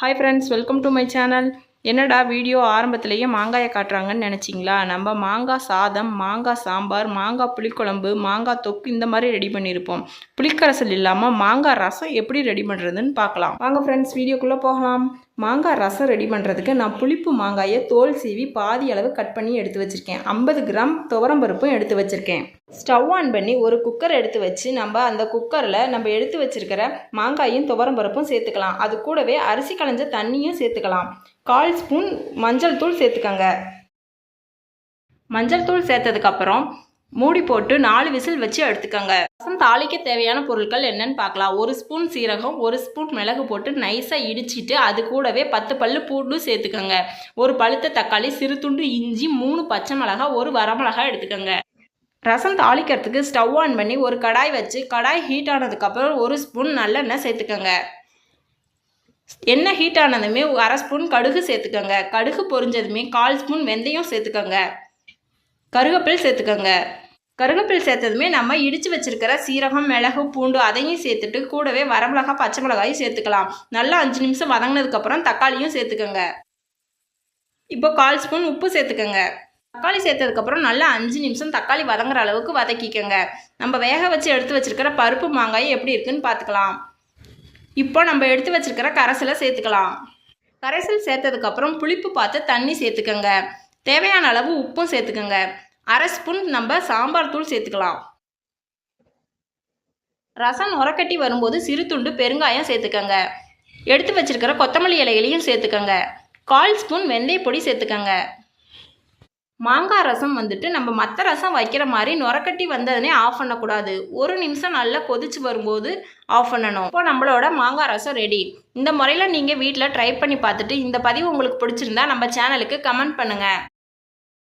Hi friends, welcome to my channel. என்னடா video ஆரம்பத்திலேயே மாங்காயை காட்டுறாங்கன்னு நினச்சிங்களா? நம்ம மாங்காய் சாதம், மாங்காய் சாம்பார், மாங்காய் புளிக்குழம்பு, மாங்காய் தொக்கு இந்த மாதிரி ரெடி பண்ணியிருப்போம். புளிக்கரைசல் இல்லாமல் மாங்காய் ரசம் எப்படி ரெடி பண்ணுறதுன்னு பார்க்கலாம். வாங்க ஃப்ரெண்ட்ஸ், வீடியோக்குள்ளே போகலாம். மாங்காய் ரசம் ரெடி பண்ணுறதுக்கு நான் புளிப்பு மாங்காயை தோல் சீவி பாதி அளவு கட் பண்ணி எடுத்து வச்சுருக்கேன். 50 கிராம் துவரம்பருப்பும் எடுத்து வச்சுருக்கேன். ஸ்டவ் ஆன் பண்ணி ஒரு குக்கர் எடுத்து வச்சு நம்ம அந்த குக்கரில் நம்ம எடுத்து வச்சுருக்கிற மாங்காயும் துவரம்பருப்பும் சேர்த்துக்கலாம். அது கூடவே அரிசி களைஞ்ச தண்ணியும் சேர்த்துக்கலாம். 1/4 ஸ்பூன் மஞ்சள் தூள் சேர்த்துக்கங்க. மஞ்சள் தூள் சேர்த்ததுக்கப்புறம் மூடி போட்டு 4 விசில் வச்சு எடுத்துக்கோங்க. ரசம் தாளிக்க தேவையான பொருட்கள் என்னன்னு பார்க்கலாம். 1 ஸ்பூன் சீரகம், 1 ஸ்பூன் மிளகு போட்டு நைஸாக இடிச்சிட்டு அது கூடவே 10 பல்லு பூண்டு சேர்த்துக்கோங்க. ஒரு பழுத்த தக்காளி, சிறு துண்டு இஞ்சி, 3 பச்சை மிளகாய், 1 வரமிளகாய் எடுத்துக்கோங்க. ரசம் தாளிக்கிறதுக்கு ஸ்டவ் ஆன் பண்ணி ஒரு கடாய் வச்சு கடாய் ஹீட் ஆனதுக்கப்புறம் 1 ஸ்பூன் நல்லெண்ணெய் சேர்த்துக்கோங்க. எண்ணெய் ஹீட் ஆனதுமே 1/2 ஸ்பூன் கடுகு சேர்த்துக்கோங்க. கடுகு பொரிஞ்சதுமே 1/4 ஸ்பூன் வெந்தயம் சேர்த்துக்கோங்க. கருவேப்பிலை சேர்த்துக்கோங்க. கருவேப்பிலை சேர்த்ததுமே நம்ம இடித்து வச்சிருக்கிற சீரகம், மிளகு, பூண்டு அதையும் சேர்த்துட்டு கூடவே வரமிளகாய், பச்சை மிளகாயும் சேர்த்துக்கலாம். நல்லா 5 நிமிஷம் வதங்கினதுக்கப்புறம் தக்காளியும் சேர்த்துக்கோங்க. இப்போ 1/4 ஸ்பூன் உப்பு சேர்த்துக்கோங்க. தக்காளி சேர்த்ததுக்கப்புறம் நல்லா 5 நிமிஷம் தக்காளி வதங்குற அளவுக்கு வதக்கிக்கோங்க. நம்ம வேக வச்சு எடுத்து வச்சிருக்கிற பருப்பு மாங்காய் எப்படி இருக்குன்னு பார்த்துக்கலாம். இப்போ நம்ம எடுத்து வச்சிருக்கிற கரைசலை சேர்த்துக்கலாம். கரைசல் சேர்த்ததுக்கப்புறம் புளிப்பு பார்த்து தண்ணி சேர்த்துக்கோங்க. தேவையான அளவு உப்பும் சேர்த்துக்கோங்க. 1/2 ஸ்பூன் நம்ம சாம்பார் தூள் சேர்த்துக்கலாம். ரசம் நுரக்கட்டி வரும்போது சிறு துண்டு பெருங்காயம் சேர்த்துக்கோங்க. எடுத்து வச்சிருக்கிற கொத்தமல்லி இலைகளையும் சேர்த்துக்கோங்க. 1/4 ஸ்பூன் வெந்தய பொடி சேர்த்துக்கோங்க. மாங்காய் ரசம் வந்துட்டு நம்ம மற்ற ரசம் வைக்கிற மாதிரி நுரக்கட்டி வந்ததுனே ஆஃப் பண்ணக்கூடாது. 1 நிமிஷம் நல்லா கொதிச்சு வரும்போது ஆஃப் பண்ணணும். இப்போ நம்மளோட மாங்காய் ரசம் ரெடி. இந்த முறையில் நீங்கள் வீட்டில் ட்ரை பண்ணி பார்த்துட்டு இந்த பதிவு உங்களுக்கு பிடிச்சிருந்தா நம்ம சேனலுக்கு கமெண்ட் பண்ணுங்கள்.